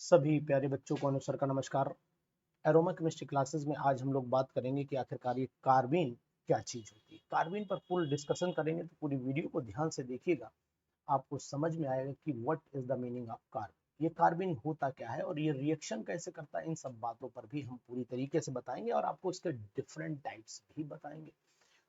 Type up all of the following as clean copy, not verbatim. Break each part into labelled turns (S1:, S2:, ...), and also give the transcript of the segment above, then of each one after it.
S1: सभी प्यारे बच्चों को अनुसर का नमस्कार। एरोमा केमिस्ट्री क्लासेस में आज हम लोग बात करेंगे कि आखिरकार ये कार्बीन क्या चीज होती है। कार्बीन पर फुल डिस्कशन करेंगे, तो पूरी वीडियो को ध्यान से देखिएगा, आपको समझ में आएगा कि what is the meaning of carbon, ये कार्बन होता क्या है और ये रिएक्शन कैसे करता है। इन सब बातों पर भी हम पूरी तरीके से बताएंगे और आपको इसके डिफरेंट टाइप्स भी बताएंगे।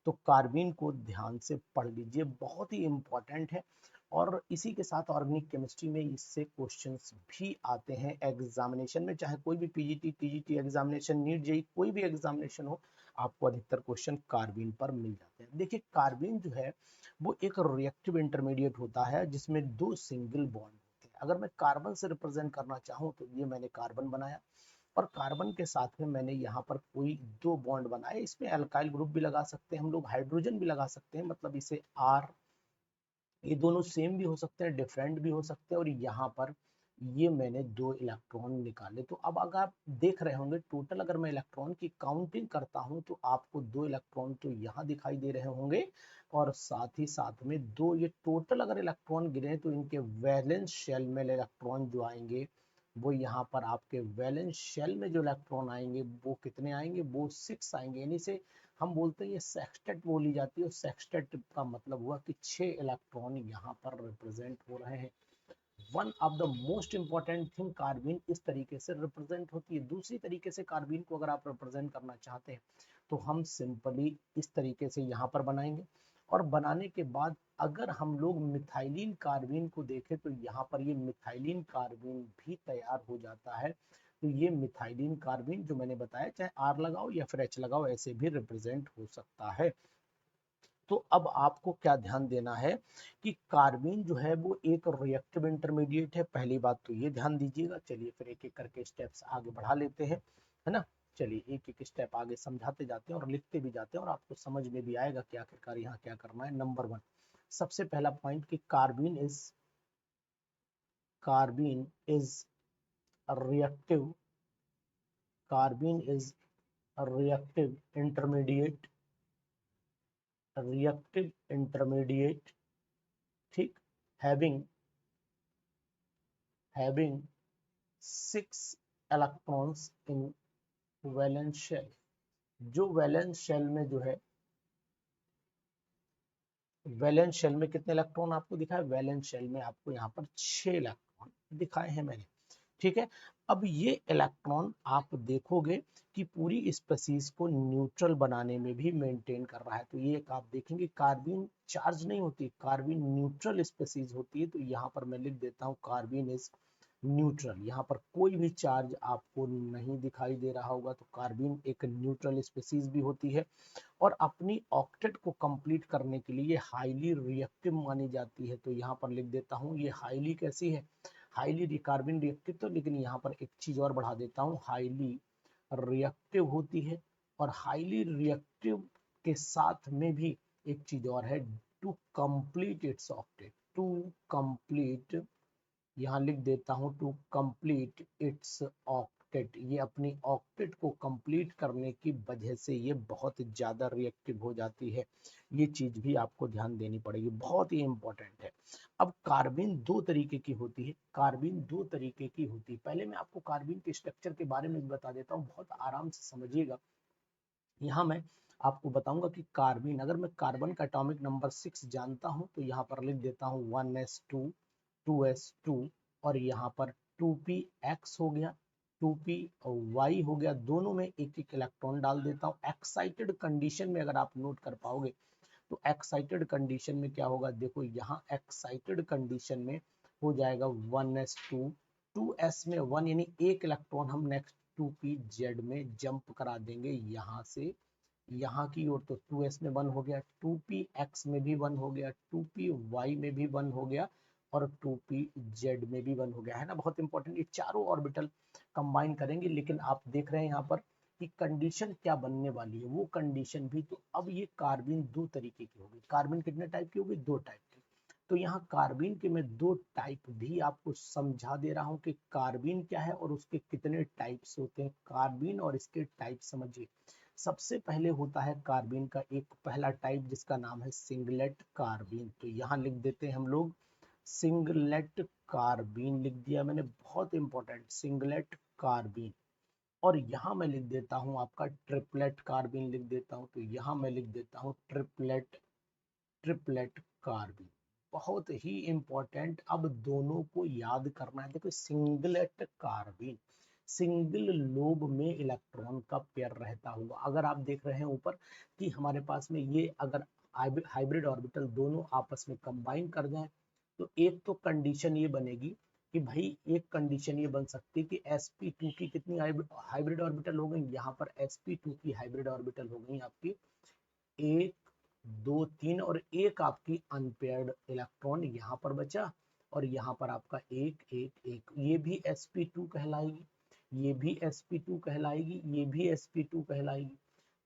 S1: तो कार्बीन को ध्यान से पढ़ लीजिए, बहुत ही इंपॉर्टेंट है। और इसी के साथ ऑर्गेनिक केमिस्ट्री में इससे क्वेश्चंस भी आते हैं एग्जामिनेशन में, चाहे कोई भी PGT TGT examination, NEET JEE कोई भी एग्जामिनेशन हो, आपको अधिकतर क्वेश्चन कार्बीन पर मिल जाते हैं। देखिए, कार्बीन जो है वो एक रिएक्टिव इंटरमीडिएट होता है जिसमें दो सिंगल बॉन्ड होते हैं। अगर मैं कार्बन से रिप्रेजेंट करना चाहूँ तो ये मैंने कार्बन बनाया, और कार्बन के साथ में मैंने यहाँ पर कोई दो बॉन्ड बनाए। इसमें अल्काइल ग्रुप भी लगा सकते हैं हम लोग, हाइड्रोजन भी लगा सकते हैं, मतलब इसे आर, ये दोनों सेम भी हो सकते हैं, डिफरेंट भी हो सकते हैं। और यहाँ पर ये मैंने दो इलेक्ट्रॉन निकाले। तो अब अगर आप देख रहे होंगे टोटल, अगर मैं इलेक्ट्रॉन की काउंटिंग करता हूं तो आपको दो इलेक्ट्रॉन तो यहाँ दिखाई दे रहे होंगे, और साथ ही साथ में दो ये टोटल अगर इलेक्ट्रॉन गिरे तो इनके वैलेंस शेल में इलेक्ट्रॉन जो आएंगे वो यहाँ पर आपके वैलेंस शेल में जो इलेक्ट्रॉन आएंगे वो कितने आएंगे, वो 6 आएंगे। यानी से हम बोलते हैं ये सेक्सटेट बोली जाती है, और सेक्सटेट का मतलब हुआ कि 6 इलेक्ट्रॉन यहाँ पर रिप्रेजेंट हो रहे हैं। One of the most important thing, carbon इस तरीके से रिप्रेजेंट होती है। दूसरी तरीके से कार्बन को अगर आप रिप्रेजेंट करना चाहते हैं तो हम सिंपली इस तरीके से यहाँ पर बनाएंगे, और बनाने के बाद अगर हम लोग मिथाइलिन कार्बन को देखें तो यहाँ पर ये मिथाइलिन कार्बन भी तैयार हो जाता है। तो ये मिथाइलिन कार्बन जो मैंने बताया, चाहे आर लगाओ या फिर एच लगाओ, ऐसे भी रिप्रेजेंट हो सकता है। तो अब आपको क्या ध्यान देना है कि कार्बीन जो है वो एक रिएक्टिव इंटरमीडिएट है। पहली बात तो ये ध्यान दीजिएगा। चलिए फिर एक एक करके स्टेप्स आगे बढ़ा लेते हैं, है ना। चलिए एक एक स्टेप आगे समझाते जाते हैं और लिखते भी जाते हैं, और आपको समझ में भी आएगा कि आखिरकार यहाँ क्या करना है। नंबर वन, सबसे पहला पॉइंट कि carbene is reactive, carbene is reactive intermediate, reactive intermediate, ठीक, having having 6 electrons in valence shell। जो वैलेंस शेल में जो है, वैलेंस शेल में कितने इलेक्ट्रॉन आपको दिखाए, वैलेंस शेल में आपको यहाँ पर 6 इलेक्ट्रॉन दिखाए हैं मैंने, ठीक है। अब ये इलेक्ट्रॉन आप देखोगे कि पूरी स्पीसीज को न्यूट्रल बनाने में भी मेंटेन कर रहा है। तो ये एक आप देखेंगे, कार्बन चार्ज नहीं होती, कार्बन न्यूट्रल स्पीसीज होती है। तो यहाँ पर मैं लिख देता हूँ कार्बन इज न्यूट्रल। यहाँ पर कोई भी चार्ज आपको नहीं दिखाई दे रहा होगा, तो कार्बन एक न्यूट्रल स्पीसीज भी होती है, और अपनी ऑक्टेट को कंप्लीट करने के लिए हाईली रिएक्टिव मानी जाती है। तो यहाँ पर लिख देता हूँ ये हाईली कैसी है, हाईली कार्बन रिएक्टिव। तो लेकिन यहाँ पर एक चीज और बढ़ा देता हूँ, हाईली रिएक्टिव होती है। और हाईली रिएक्टिव के साथ में भी एक चीज और है, to complete its octet, to complete, यहाँ लिख देता हूँ टू कंप्लीट इट्स ऑक्टेट। ये अपनी ऑक्टेट को कंप्लीट करने की वजह से ये बहुत ज्यादा रिएक्टिव हो जाती है। ये चीज भी आपको ध्यान देनी पड़ेगी, बहुत ही इंपॉर्टेंट है। अब कार्बन दो तरीके की होती है, कार्बन दो तरीके की होती है। पहले मैं आपको कार्बन के स्ट्रक्चर के बारे में बता देता हूँ, बहुत आराम से समझिएगा। यहाँ मैं आपको बताऊंगा कि कार्बन, अगर मैं कार्बन का एटॉमिक नंबर 6 जानता हूँ तो यहाँ पर लिख देता हूँ 1s2, 2s2, और यहाँ पर 2px हो गया, 2py हो गया। दोनों में एक एक इलेक्ट्रॉन डाल देता हूँ। एक्साइटेड कंडीशन में अगर आप नोट कर पाओगे तो एक्साइटेड कंडीशन में क्या होगा, देखो यहाँ एक्साइटेड कंडीशन में हो जाएगा 1s2, 2s में 1, यानी एक इलेक्ट्रॉन हम नेक्स्ट 2pz में जंप करा देंगे यहाँ से यहाँ की ओर। तो 2s में 1 हो गया, 2px में भी 1 हो गया, 2py में भी 1 हो गया, और 2pz में भी 1 हो गया, है ना। बहुत इंपॉर्टेंट, ये चारों ऑर्बिटल कंबाइन करेंगे। लेकिन आप देख रहे हैं यहाँ पर कि कंडीशन क्या बनने वाली है, वो कंडीशन भी। तो अब ये कार्बन दो तरीके की होगी। कार्बन कितने टाइप की होगी, दो टाइप की। तो यहाँ कार्बन के मैं दो टाइप भी आपको समझा दे रहा हूँ कि कार्बन क्या है और उसके कितने टाइप्स होते हैं। कार्बन और इसके टाइप समझिए। सबसे पहले होता है कार्बन का एक पहला टाइप जिसका नाम है सिंगलेट कार्बन। तो यहाँ लिख देते हैं हम लोग सिंगलेट कार्बीन लिख दिया मैंने, बहुत इंपॉर्टेंट, सिंगलेट कार्बीन। और यहाँ मैं लिख देता हूँ आपका ट्रिपलेट कार्बीन लिख देता हूँ, तो यहाँ मैं लिख देता हूँ ट्रिपलेट, ट्रिपलेट कार्बीन। बहुत ही इंपॉर्टेंट, अब दोनों को याद करना है। देखो सिंगलेट कार्बीन, सिंगल लोब में इलेक्ट्रॉन का पेयर रहता हुआ, अगर आप देख रहे हैं ऊपर कि हमारे पास में ये अगर हाइब्रिड ऑर्बिटल दोनों आपस में कंबाइन कर जाए, तो एक तो कंडीशन ये बनेगी कि भाई, एक कंडीशन ये बन सकती है कि sp2 की कितनी हाइब्रिड ऑर्बिटल हो गई, यहाँ पर sp2 की हाइब्रिड ऑर्बिटल हो गई आपकी 1 2 3, और एक आपकी अनपेयर्ड इलेक्ट्रॉन यहाँ पर बचा, और यहाँ पर आपका 1 1 1, ये भी sp2 कहलाएगी, ये भी sp2 कहलाएगी, ये भी sp2 कहलाएगी।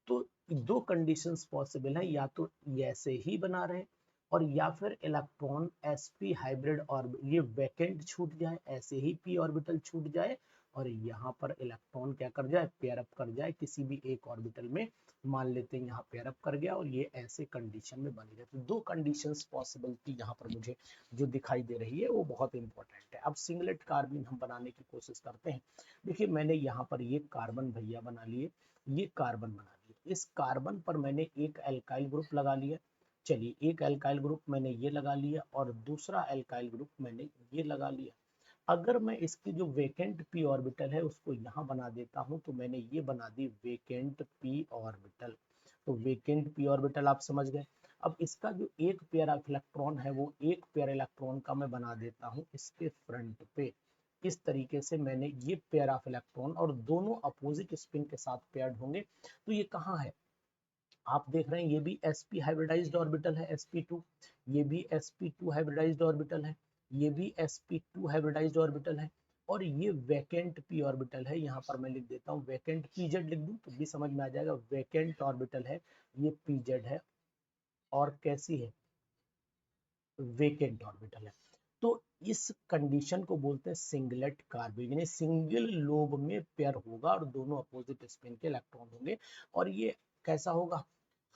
S1: तो दो कंडीशंस पॉसिबल है, या तो ऐसे ही बना रहे, और या फिर इलेक्ट्रॉन sp हाइब्रिड और ये वैकेंट छूट जाए, ऐसे ही p ऑर्बिटल छूट जाए, और यहाँ पर इलेक्ट्रॉन क्या कर जाए, पेयर अप कर जाए किसी भी एक ऑर्बिटल में। मान लेते हैं यहाँ पेयर अप कर गया, और ये ऐसे कंडीशन में बनी रहती है। दो कंडीशंस पॉसिबिलिटी यहाँ पर मुझे जो दिखाई दे रही है वो बहुत इंपॉर्टेंट है। अब सिंगलेट कार्बन हम बनाने की कोशिश करते हैं। देखिए मैंने यहाँ पर ये कार्बन भैया बना लिए, ये कार्बन बना लिया, इस कार्बन पर मैंने एक एल्काइल ग्रुप लगा लिया। चलिए एक एल्काइल ग्रुप मैंने ये लगा लिया, और दूसरा एल्काइल ग्रुप मैंने ये लगा लिया। अगर मैं इसकी जो वेकेंट p ऑर्बिटल है उसको यहाँ बना देता हूँ, तो मैंने ये बना दी वेकेंट p ऑर्बिटल। तो वेकेंट p ऑर्बिटल आप समझ गए। अब इसका जो एक पेयर ऑफ इलेक्ट्रॉन है, वो एक पेयर इलेक्ट्रॉन का मैं बना देता हूँ इसके फ्रंट पे। इस तरीके से मैंने ये पेयर ऑफ इलेक्ट्रॉन, और दोनों अपोजिट स्पिन के साथ पेयर्ड होंगे। तो ये कहाँ है, आप देख रहे हैं, ये भी sp हाइब्रिडाइज्ड ऑर्बिटल है sp2, ये भी sp2 हाइब्रिडाइज्ड ऑर्बिटल है, ये भी sp2 हाइब्रिडाइज्ड ऑर्बिटल है, और ये वैकेंट p ऑर्बिटल है। यहाँ पर मैं लिख देता हूँ वैकेंट pz लिख दूं तो भी समझ में आ जाएगा, वैकेंट ऑर्बिटल है ये pz है, और कैसी है, वेकेंट ऑर्बिटल है। तो इस कंडीशन को बोलते हैं सिंगलेट कार्बन, यानी सिंगल लोब में पेयर होगा और दोनों अपोजिट स्पिन के इलेक्ट्रॉन होंगे। और ये कैसा होगा,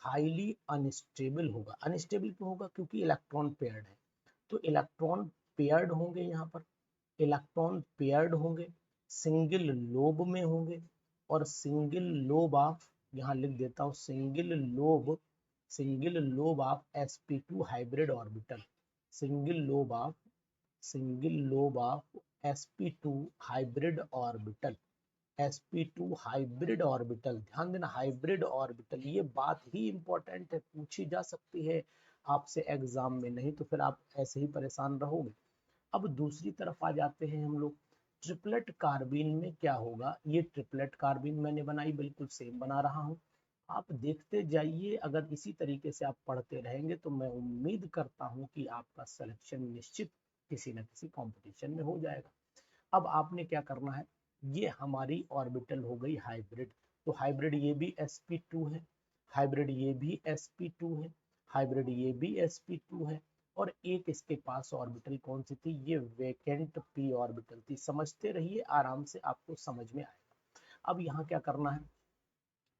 S1: हाईली अनस्टेबल होगा। अनस्टेबल क्यों होगा, क्योंकि इलेक्ट्रॉन पेयर्ड है। तो इलेक्ट्रॉन पेयर्ड होंगे, यहाँ पर इलेक्ट्रॉन पेयर्ड होंगे, सिंगल लोब में होंगे, और सिंगल लोब ऑफ, यहाँ लिख देता हूँ single lobe of sp2 hybrid orbital, single lobe of sp2 hybrid orbital, sp2 hybrid orbital. ध्यान देना, हाइब्रिड ऑर्बिटल, ये बात ही इंपॉर्टेंट है, पूछी जा सकती है आपसे एग्जाम में, नहीं तो फिर आप ऐसे ही परेशान रहोगे। अब दूसरी तरफ आ जाते हैं हम लोग, ट्रिपलेट कार्बीन में क्या होगा। ये ट्रिपलेट कार्बीन मैंने बनाई, बिल्कुल सेम बना रहा हूँ, आप देखते जाइए। अगर इसी तरीके से आप पढ़ते रहेंगे तो मैं उम्मीद करता हूँ कि आपका सिलेक्शन निश्चित किसी न किसी कंपटीशन में हो जाएगा। अब आपने क्या करना है, ये हमारी ऑर्बिटल हो गई हाइब्रिड, तो हाइब्रिड ये भी sp2 है, हाइब्रिड ये भी sp2 है, हाइब्रिड ये भी sp2 है, और एक इसके पास ऑर्बिटल कौन सी थी, ये वेकेंट p ऑर्बिटल थी। समझते रहिए, आराम से आपको समझ में आएगा। अब यहाँ क्या करना है,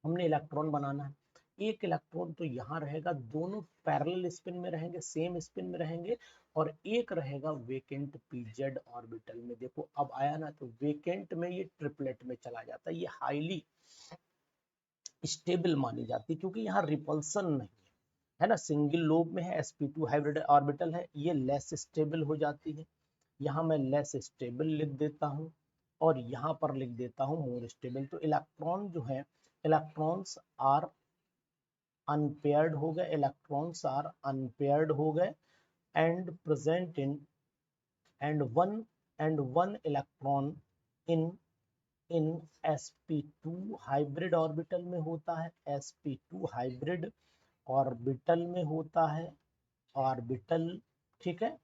S1: हमने इलेक्ट्रॉन बनाना है। एक इलेक्ट्रॉन तो यहाँ रहेगा, दोनों पैरेलल स्पिन में रहेंगे, सेम स्पिन में रहेंगे, और एक रहेगा वेकेंट pz ऑर्बिटल में। देखो अब आया ना, तो वेकेंट में ये ट्रिपलेट में चला जाता है, ये हाईली स्टेबल मानी जाती है, क्योंकि यहाँ रिपल्सन नहीं है ना, सिंगल लोब में है, sp2 हाइब्रिड ऑर्बिटल है, ये लेस स्टेबल हो जाती है। यहाँ मैं लेस स्टेबल लिख देता हूँ, और यहाँ पर लिख देता हूँ मोर स्टेबल। तो इलेक्ट्रॉन जो है, इलेक्ट्रॉन्स आर अनपेयर्ड हो गए, इलेक्ट्रॉन्स आर अनपेयर्ड हो गए, and present in and one electron in in sp2 hybrid orbital में होता है, sp2 हाइब्रिड ऑर्बिटल में होता है, ऑर्बिटल, ठीक है,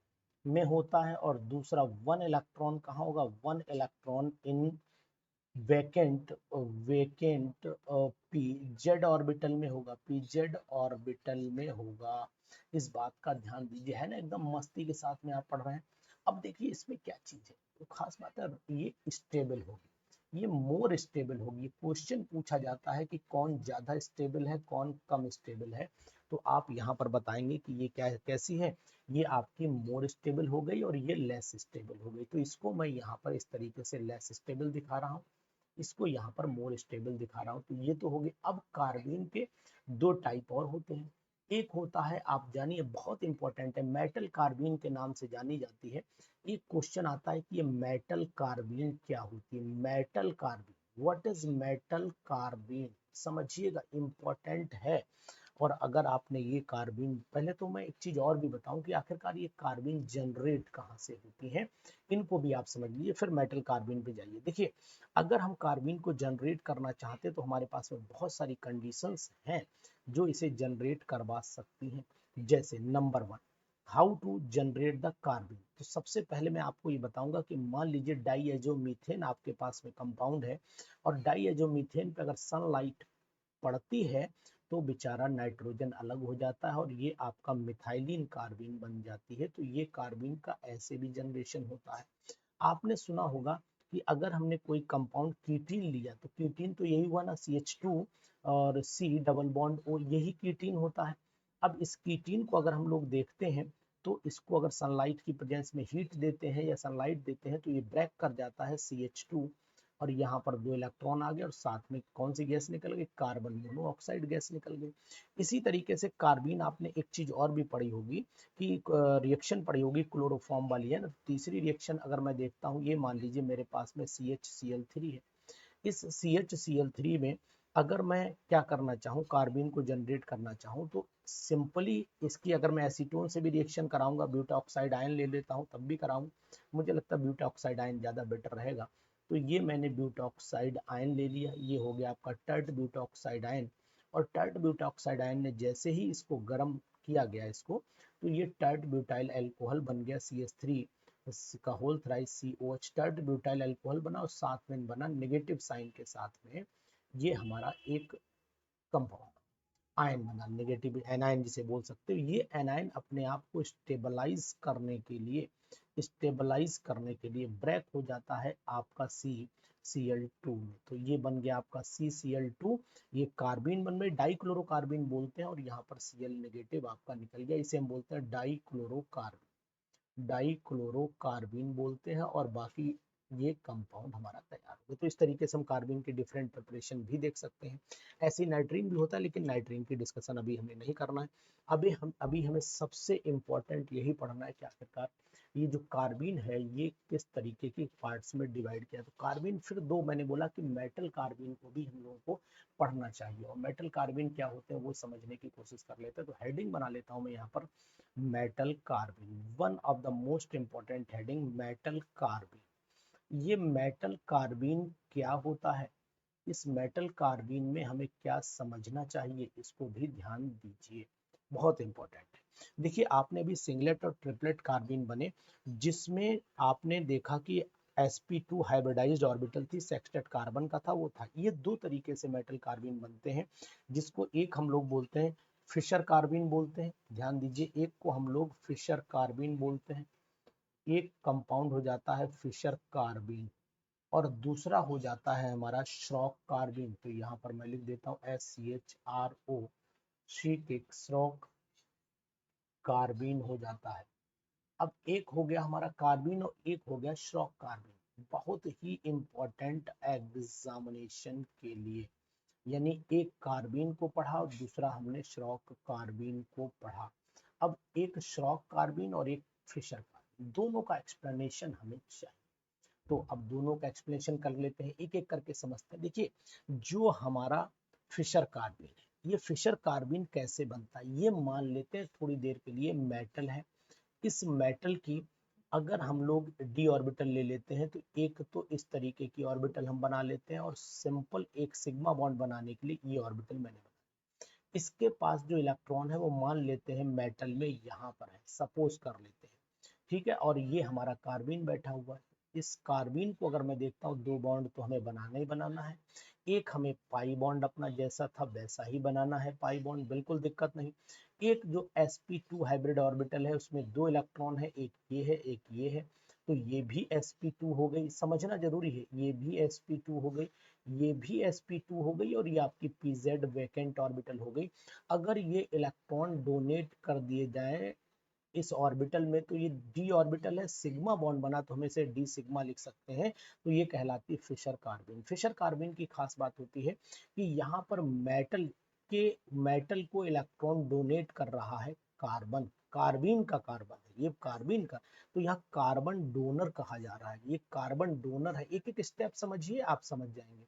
S1: में होता है। और दूसरा वन इलेक्ट्रॉन कहाँ होगा, one electron in vacant vacant pz orbital में होगा, pz ऑर्बिटल में होगा। इस बात का ध्यान दीजिए, है ना, एकदम मस्ती के साथ में आप पढ़ रहे हैं। अब देखिए इसमें क्या चीज है, तो खास बात है, ये स्टेबल होगी, ये मोर स्टेबल होगी। क्वेश्चन पूछा जाता है कि कौन ज्यादा स्टेबल है, कौन कम स्टेबल है, तो आप यहाँ पर बताएंगे कि ये क्या कैसी है, ये आपकी मोर स्टेबल हो गई और ये लेस स्टेबल हो गई। तो इसको मैं यहाँ पर इस तरीके से लेस स्टेबल दिखा रहा हूँ, इसको यहाँ पर मोर स्टेबल दिखा रहा हूँ। तो ये तो हो गई। अब कार्बन के दो टाइप और होते हैं। एक होता है, आप जानिए बहुत इंपॉर्टेंट है, मेटल कार्बीन के नाम से जानी जाती है। एक क्वेश्चन आता है कि ये मेटल कार्बीन क्या होती है। Metal carbene, what is metal carbene, समझिएगा इंपॉर्टेंट है। और अगर आपने ये कार्बीन, पहले तो मैं एक चीज और भी बताऊं कि आखिरकार ये कार्बीन जनरेट कहाँ से होती है, इनको भी आप समझ लीजिए, फिर मेटल कार्बीन पे जाइए। देखिए, अगर हम कार्बीन को जनरेट करना चाहते हैं तो हमारे पास में बहुत सारी कंडीशंस हैं जो इसे जनरेट करवा सकती हैं। जैसे number 1, how to generate the carbon. तो सबसे पहले मैं आपको ये बताऊंगा कि मान लीजिए डाईएजोमीथेन आपके पास में कंपाउंड है, और डाईएजोमीथेन पे अगर सनलाइट पड़ती है तो बेचारा नाइट्रोजन अलग हो जाता है और ये आपका मिथाइलिन कार्बीन बन जाती है। तो ये कार्बीन का ऐसे भी जनरेशन होता है। आपने सुना होगा कि अगर हमने कोई कंपाउंड कीटीन लिया, तो कीटीन तो यही हुआ ना, CH2 और C डबल बॉन्ड O, यही कीटीन होता है। अब इस कीटीन को अगर हम लोग देखते हैं तो इसको अगर सनलाइट की प्रेजेंस में हीट देते हैं या सनलाइट देते हैं तो ये ब्रेक कर जाता है CH2, और यहाँ पर 2 इलेक्ट्रॉन आ गए और साथ में कौन सी गैस निकल गई, कार्बन मोनोऑक्साइड गैस निकल गई। इसी तरीके से कार्बीन, आपने एक चीज और भी पढ़ी होगी कि रिएक्शन पढ़ी होगी क्लोरोफॉर्म वाली, है ना। तीसरी रिएक्शन अगर मैं देखता हूँ, ये मान लीजिए मेरे पास में CHCl3 है। इस CHCl3 में अगर मैं क्या करना चाहूँ, कार्बीन को जनरेट करना चाहूँ, तो सिंपली इसकी अगर मैं एसीटोन से भी रिएक्शन कराऊंगा, ब्यूटाऑक्साइड आयन ले लेता हूँ तब भी कराऊं, मुझे लगता है ब्यूटाऑक्साइड आयन ज़्यादा बेटर रहेगा। तो ये मैंने ब्यूटाऑक्साइड आयन ले लिया, ये हो गया आपका टर्ट ब्यूटाऑक्साइड आयन। और टर्ट ब्यूटाऑक्साइड आयन ने जैसे ही इसको गर्म किया गया इसको, तो ये टर्ट ब्यूटाइल अल्कोहल बन गया CH3 का whole thrice COH, tert butyl alcohol बना और साथ में बना नेगेटिव साइन के साथ में ये हमारा एक कंपाउंड आयन बना, नेगेटिव एनायन जिसे बोल सकते हो। ये एनायन अपने आप को स्टेबलाइज करने के लिए ब्रेक हो जाता है आपका CCl2 में। तो ये बन गया आपका CCl2, ये कार्बीन बन गई, डाइक्लोरोकार्बीन बोलते हैं, और यहाँ पर Cl नेगेटिव आपका निकल गया, इसे हम बोलते हैं डाइक्लोरोकार्बीन बोलते हैं। और बाकी ये कंपाउंड हमारा तैयार हो गया। तो इस तरीके से हम कार्बन के डिफरेंट प्रिपरेशन भी देख सकते हैं। ऐसे नाइट्रीन भी होता है, लेकिन नाइट्रीन की डिस्कशन अभी हमें नहीं करना है। अभी हमें सबसे इम्पोर्टेंट यही पढ़ना है कि आखिरकार ये जो कार्बन है ये किस तरीके की पार्ट्स में डिवाइड किया। तो कार्बन फिर दो, मैंने बोला कि मेटल कार्बन को भी हम लोगों को पढ़ना चाहिए, और मेटल कार्बन क्या होते हैं वो समझने की कोशिश कर लेते हैं। तो हेडिंग बना लेता हूँ मैं यहाँ पर, metal carbon, one of the most important heading, metal carbon. ये मेटल कार्बीन क्या होता है, इस मेटल कार्बीन में हमें क्या समझना चाहिए, इसको भी ध्यान दीजिए, बहुत इंपॉर्टेंट है। देखिए, आपने अभी सिंगलेट और ट्रिपलेट कार्बीन बने, जिसमें आपने देखा कि sp2 हाइब्रिडाइज्ड ऑर्बिटल थी, सेक्सटेट कार्बन का था, वो था। ये दो तरीके से मेटल कार्बीन बनते हैं, जिसको एक हम लोग बोलते हैं फिशर कार्बीन बोलते हैं, ध्यान दीजिए, एक को हम लोग फिशर कार्बीन बोलते हैं। एक कंपाउंड हो जाता है फिशर कार्बीन, और दूसरा हो जाता है हमारा श्रॉक कार्बीन। तो यहाँ पर मैं लिख देता हूँ SCHRO, श्रॉक कार्बीन हो जाता है। अब एक हो गया हमारा कार्बीन और एक हो गया श्रॉक कार्बीन, बहुत ही इंपॉर्टेंट एग्जामिनेशन के लिए। यानी एक कार्बीन को पढ़ा और दूसरा हमने श्रॉक कार्बीन को पढ़ा। अब एक श्रॉक कार्बीन और एक फिशर कार्बीन, दोनों का एक्सप्लेनेशन हमें चाहिए। तो अब दोनों का एक्सप्लेनेशन कर लेते हैं, एक एक करके समझते हैं। देखिए, जो हमारा फिशर कार्बीन है, ये फिशर कार्बीन कैसे बनता है, ये मान लेते हैं थोड़ी देर के लिए मेटल है। इस मेटल की अगर हम लोग डी ऑर्बिटल ले लेते हैं, तो एक तो इस तरीके की ऑर्बिटल हम बना लेते हैं, और सिंपल एक सिग्मा बॉन्ड बनाने के लिए ये ऑर्बिटल मैंने बनाया। इसके पास जो इलेक्ट्रॉन है वो मान लेते हैं मेटल में यहाँ पर है, सपोज कर लेते हैं, ठीक है। और ये हमारा कार्बीन बैठा हुआ है। इस कार्बीन को अगर मैं देखता हूँ, दो बॉन्ड तो हमें बनाना ही बनाना है। एक हमें पाई बॉन्ड अपना जैसा था वैसा ही बनाना है, पाई बॉन्ड, बिल्कुल दिक्कत नहीं। एक जो sp2 हाइब्रिड ऑर्बिटल है उसमें दो इलेक्ट्रॉन है, एक ये है एक ये है, तो ये भी sp2 हो गई, समझना जरूरी है, ये भी sp2 हो गई, ये भी sp2 हो गई, और ये आपकी pz वैकेंट ऑर्बिटल हो गई। अगर ये इलेक्ट्रॉन डोनेट कर दिए जाए इस ऑर्बिटल में, तो ये डी ऑर्बिटल है, सिग्मा बॉन्ड बना तो हम इसे डी सिग्मा लिख सकते हैं, तो ये कहलाती है फिशर कार्बिन। फिशर कार्बिन की खास बात होती है कि यहाँ पर मेटल को इलेक्ट्रॉन डोनेट कर रहा है कार्बन, कार्बिन का कार्बन है ये, कार्बिन का, तो यहाँ कार्बन डोनर कहा जा रहा है, ये कार्बन डोनर है। एक एक स्टेप समझिए, आप समझ जाएंगे।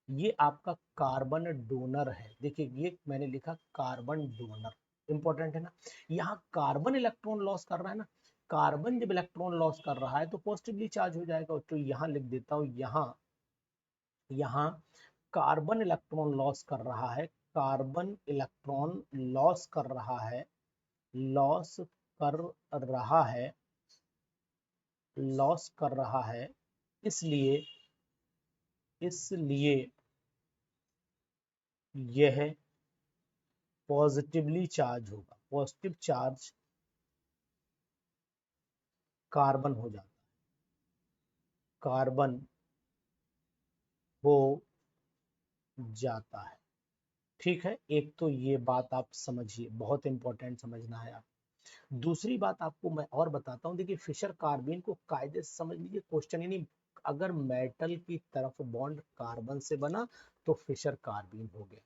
S1: ये आपका कार्बन डोनर है, देखिए ये मैंने लिखा कार्बन डोनर, इंपॉर्टेंट है ना। यहाँ कार्बन इलेक्ट्रॉन लॉस कर रहा है ना, कार्बन जब इलेक्ट्रॉन लॉस कर रहा है तो पॉजिटिवली चार्ज हो जाएगा, तो यहाँ लिख देता हूँ, यहाँ कार्बन इलेक्ट्रॉन लॉस कर रहा है, कार्बन इलेक्ट्रॉन लॉस कर रहा है, लॉस कर रहा है, लॉस कर रहा है, इसलिए इसलिए यह पॉजिटिवली चार्ज होगा, पॉजिटिव चार्ज कार्बन हो जाता है, कार्बन हो जाता है। ठीक है, एक तो ये बात आप समझिए, बहुत इंपॉर्टेंट समझना है आप। दूसरी बात आपको मैं और बताता हूँ, देखिए फिशर कार्बिन को कायदे से समझ लीजिए, क्वेश्चन यानी अगर मेटल की तरफ बॉन्ड कार्बन से बना तो फिशर कार्बिन हो गया।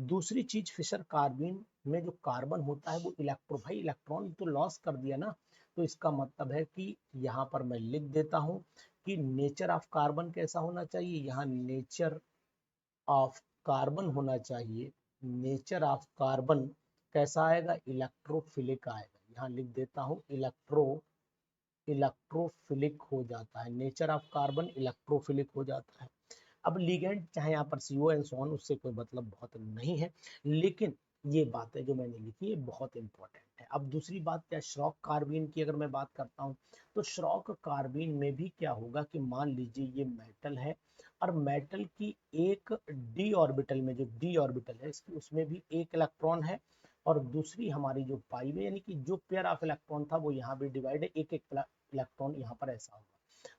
S1: दूसरी चीज, फिशर कार्बिन में जो कार्बन होता है वो भाई इलेक्ट्रॉन तो लॉस कर दिया ना, तो इसका मतलब है कि यहाँ पर मैं लिख देता हूँ कि नेचर ऑफ कार्बन कैसा होना चाहिए, यहाँ नेचर ऑफ कार्बन होना चाहिए, नेचर ऑफ कार्बन कैसा आएगा, इलेक्ट्रोफिलिक आएगा, यहाँ लिख देता हूँ इलेक्ट्रोफिलिक हो जाता है, नेचर ऑफ कार्बन इलेक्ट्रोफिलिक हो जाता है। अब लिगेंड चाहे यहाँ पर CO एंड सो ऑन, उससे कोई मतलब बहुत नहीं है, लेकिन ये बातें जो मैंने लिखी है बहुत इंपॉर्टेंट है। अब दूसरी बात क्या, श्रॉक कार्बिन की अगर मैं बात करता हूँ, तो श्रॉक कार्बिन में भी क्या होगा कि मान लीजिए ये मेटल है, और मेटल की एक डी ऑर्बिटल में, जो डी ऑर्बिटल है इसकी, उसमें भी एक इलेक्ट्रॉन है, और दूसरी हमारी जो पाई में, यानी कि जो पेयर ऑफ इलेक्ट्रॉन था वो यहाँ भी डिवाइड है, एक एक इलेक्ट्रॉन यहाँ पर ऐसा होगा।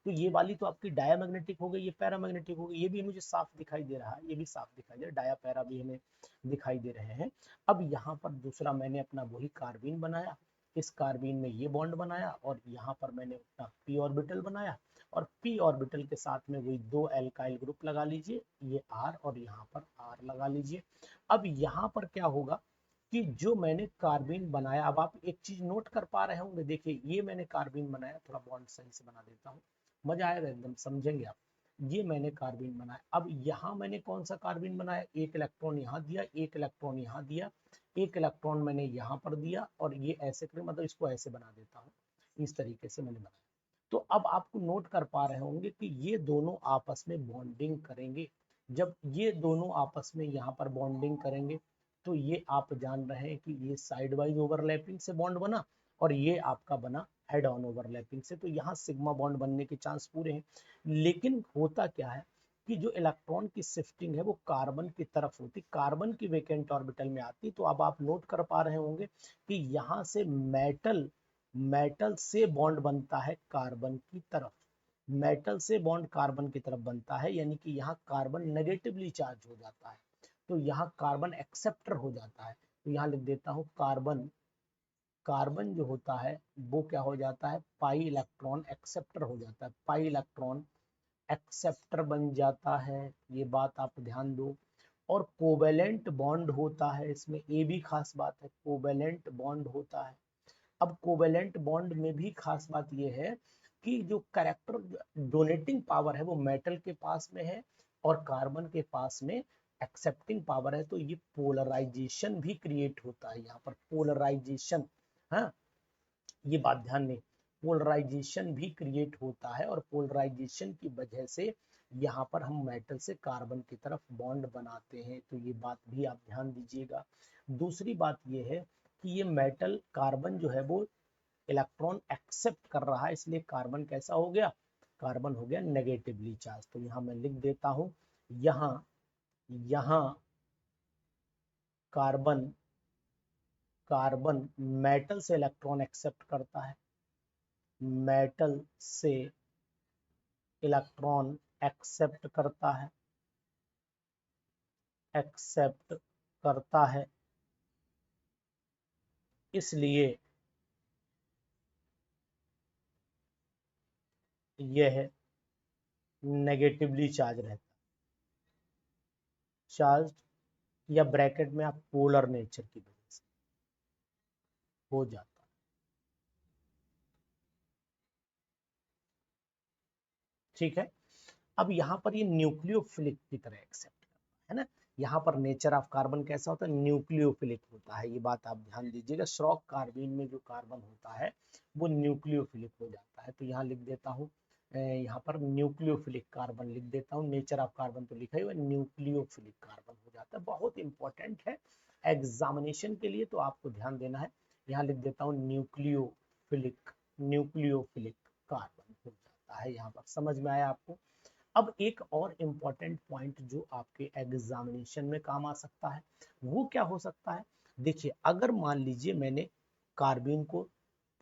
S1: तो ये वाली तो आपकी डायामैग्नेटिक हो गई, ये पैरामैग्नेटिक हो गई, ये भी मुझे साफ दिखाई दे रहा है, ये भी साफ दिखाई दे रहा है, डाया पैरा भी हमें दिखाई दे रहे हैं। अब यहाँ पर दूसरा मैंने अपना वही कार्बिन बनाया, इस कार्बिन में ये बॉन्ड बनाया, और यहाँ पर मैंने अपना पी ऑर्बिटल बनाया, और पी ऑर्बिटल के साथ में वही दो एल्काइल ग्रुप लगा लीजिए, ये आर और यहाँ पर आर लगा लीजिए। अब यहाँ पर क्या होगा कि जो मैंने कार्बिन बनाया, अब आप एक चीज नोट कर पा रहे होंगे, देखिए ये मैंने कार्बिन बनाया, थोड़ा बॉन्ड सही से बना देता हूँ, मजा आएगा एकदम, समझेंगे आप। ये मैंने कार्बिन बनाया, अब यहाँ मैंने कौन सा कार्बिन बनाया, एक इलेक्ट्रॉन यहाँ दिया, एक इलेक्ट्रॉन यहाँ दिया, एक इलेक्ट्रॉन मैंने यहाँ पर दिया, और ये ऐसे कर, मतलब इसको ऐसे बना देता हूँ, इस तरीके से मैंने बनाया। तो अब आपको नोट कर पा रहे होंगे कि ये दोनों आपस में बॉन्डिंग करेंगे, जब ये दोनों आपस में यहाँ पर बॉन्डिंग करेंगे, तो ये आप जान रहे हैं कि ये साइड वाइज ओवरलैपिंग से बॉन्ड बना, और ये आपका बना हेड ऑन ओवरलैपिंग से, तो यहाँ सिग्मा बॉन्ड बनने के चांस पूरे हैं। लेकिन होता क्या है कि जो इलेक्ट्रॉन की शिफ्टिंग है वो कार्बन की तरफ होती, कार्बन की वैकेंट ऑर्बिटल में आती, तो अब आप नोट कर पा रहे होंगे कि यहाँ से मेटल मेटल से बॉन्ड बनता है कार्बन की तरफ, मेटल से बॉन्ड कार्बन की तरफ बनता है, यानी कि यहाँ कार्बन नेगेटिवली चार्ज हो जाता है, तो यहाँ कार्बन एक्सेप्टर हो जाता है, तो यहाँ लिख देता हूँ कार्बन, कार्बन जो होता है वो क्या हो जाता है, पाई इलेक्ट्रॉन एक्सेप्टर हो जाता है, पाई इलेक्ट्रॉन एक्सेप्टर बन जाता है, ये बात आप ध्यान दो। और कोवेलेंट बॉन्ड होता है इसमें, ये भी खास बात है, कोवेलेंट बॉन्ड होता है। अब कोवेलेंट बॉन्ड में भी खास बात यह है कि जो कैरेक्टर डोनेटिंग पावर है वो मेटल के पास में है, और कार्बन के पास में एक्सेप्टिंग पावर है, तो ये पोलराइजेशन भी क्रिएट होता है, यहाँ पर पोलराइजेशन, हाँ ये बात ध्यान दें, पोलराइजेशन भी क्रिएट होता है, और पोलराइजेशन की वजह से यहाँ पर हम मेटल से कार्बन की तरफ बॉन्ड बनाते हैं, तो ये बात भी आप ध्यान दीजिएगा। दूसरी बात ये है कि ये मेटल कार्बन जो है वो इलेक्ट्रॉन एक्सेप्ट कर रहा है, इसलिए कार्बन कैसा हो गया, कार्बन हो गया नेगेटिवली चार्ज, तो यहाँ मैं लिख देता हूँ, यहाँ यहाँ कार्बन, कार्बन मेटल से इलेक्ट्रॉन एक्सेप्ट करता है, मेटल से इलेक्ट्रॉन एक्सेप्ट करता है, इसलिए यह नेगेटिवली चार्ज रहता है, चार्ज, या ब्रैकेट में आप पोलर नेचर की वजह से हो जाता है। ठीक है, अब यहाँ पर ये न्यूक्लियोफिलिक की तरह एक्सेप्ट करता है ना। यहाँ पर नेचर ऑफ कार्बन कैसा होता है, न्यूक्लियोफिलिक होता है, ये बात आप ध्यान दीजिएगा। श्रॉक कार्बन में जो कार्बन होता है वो न्यूक्लियोफिलिक हो जाता है। तो यहाँ लिख देता हूँ, यहाँ पर न्यूक्लियोफिलिक कार्बन लिख देता हूँ। नेचर ऑफ कार्बन तो लिखा ही हुआ, न्यूक्लियोफिलिक कार्बन हो जाता है। बहुत इंपॉर्टेंट है एग्जामिनेशन के लिए, तो आपको ध्यान देना है। यहाँ लिख देता हूँ न्यूक्लियोफिलिक कार्बन हो जाता है। यहाँ पर समझ में आया आपको। अब एक और इम्पॉर्टेंट पॉइंट जो आपके एग्जामिनेशन में काम आ सकता है वो क्या हो सकता है। देखिए, अगर मान लीजिए मैंने कार्बन को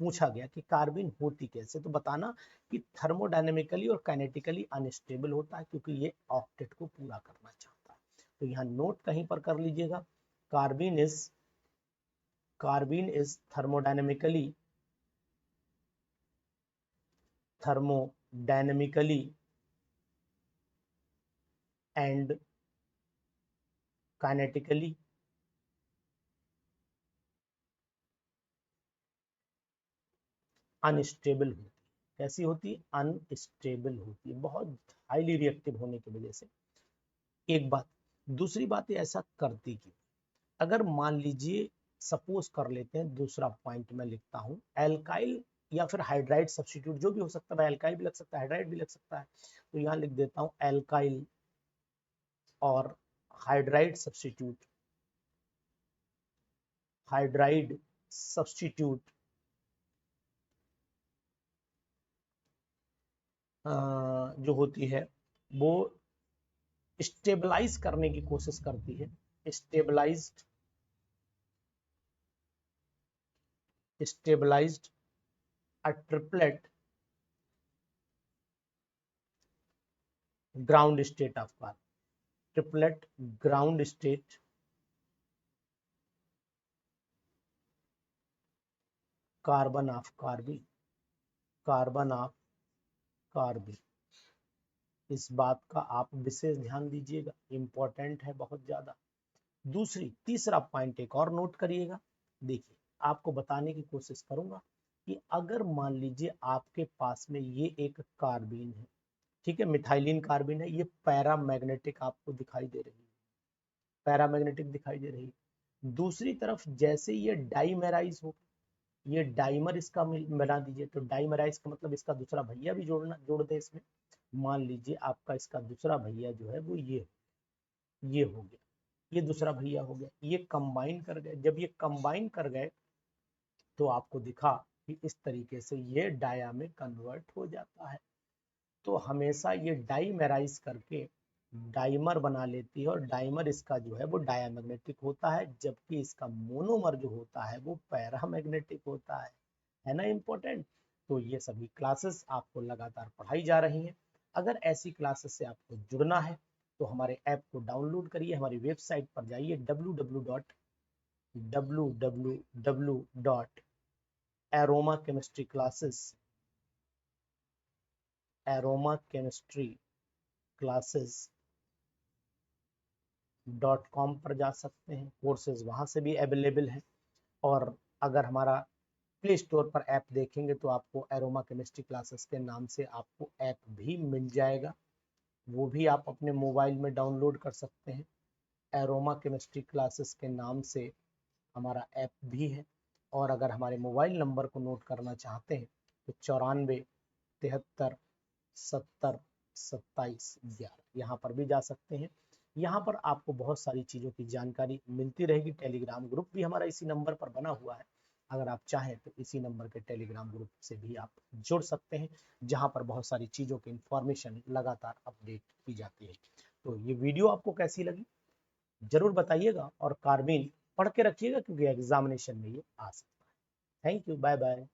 S1: पूछा गया कि कार्बन होती कैसे, तो बताना कि थर्मोडायनेमिकली और काइनेटिकली अनस्टेबल होता है, क्योंकि ये ऑक्टेट को पूरा करना चाहता है। तो यहाँ नोट कहीं पर कर लीजिएगा, carbon is thermodynamically and kinetically unstable होती है। कैसी होती है, अनस्टेबल होती है, बहुत हाईली रिएक्टिव होने की वजह से। एक बात, दूसरी बात, ऐसा करती क्यों। अगर मान लीजिए सपोज कर लेते हैं, दूसरा पॉइंट मैं लिखता हूं, एल्काइल या फिर हाइड्राइड सब्स्टिट्यूट, जो भी हो सकता है, एल्काइल भी लग सकता है, हाइड्राइड भी लग सकता है। तो यहां लिख देता हूं एल्काइल और हाइड्राइड सब्स्टिट्यूट, हाइड्राइड सब्स्टिट्यूट जो होती है वो स्टेबलाइज करने की कोशिश करती है, stabilized a triplet ground state of carbon, triplet ground state carbon of carbon. इस बात का आप विशेष ध्यान दीजिएगा, इंपॉर्टेंट है बहुत ज्यादा। तीसरा पॉइंट एक और नोट करिएगा। देखिए, आपको बताने की कोशिश करूंगा कि अगर मान लीजिए आपके पास में ये एक कार्बन है, ठीक है, मिथाइलिन कार्बन है, ये पैरामैग्नेटिक आपको दिखाई दे रही है, पैरामैग्नेटिक दिखाई दे रही है। दूसरी तरफ जैसे ये डाइमेराइज हो, ये डाइमर इसका बना दीजिए, तो डाइमराइज का मतलब इसका दूसरा भैया भी जोड़ दे इसमें। मान लीजिए आपका इसका दूसरा भैया जो है वो ये हो गया, ये दूसरा भैया हो गया, ये कंबाइन कर गए। जब ये कंबाइन कर गए तो आपको दिखा कि इस तरीके से ये डाया में कन्वर्ट हो जाता है। तो हमेशा ये डाइमेराइज करके डाइमर बना लेती है, और डाइमर इसका जो है वो डायामैग्नेटिक होता है, जबकि इसका मोनोमर जो होता है वो पैरामैग्नेटिक होता है ना इंपॉर्टेंट। तो ये सभी क्लासेस आपको लगातार पढ़ाई जा रही हैं। अगर ऐसी क्लासेस से आपको जुड़ना है तो हमारे ऐप को डाउनलोड करिए, हमारी वेबसाइट पर जाइए www.aromachemistryclasses.com पर जा सकते हैं, कोर्सेज वहां से भी अवेलेबल है। और अगर हमारा प्ले स्टोर पर ऐप देखेंगे तो आपको एरोमा केमिस्ट्री क्लासेस के नाम से आपको ऐप भी मिल जाएगा, वो भी आप अपने मोबाइल में डाउनलोड कर सकते हैं। एरोमा केमिस्ट्री क्लासेस के नाम से हमारा ऐप भी है। और अगर हमारे मोबाइल नंबर को नोट करना चाहते हैं तो 94 73 70 27 11 यहाँ पर भी जा सकते हैं। यहाँ पर आपको बहुत सारी चीज़ों की जानकारी मिलती रहेगी। टेलीग्राम ग्रुप भी हमारा इसी नंबर पर बना हुआ है, अगर आप चाहें तो इसी नंबर के टेलीग्राम ग्रुप से भी आप जुड़ सकते हैं, जहाँ पर बहुत सारी चीज़ों की इंफॉर्मेशन लगातार अपडेट की जाती है। तो ये वीडियो आपको कैसी लगी जरूर बताइएगा, और कार्बन पढ़ के रखिएगा क्योंकि एग्जामिनेशन में ये आ सकता है। Thank you, bye bye.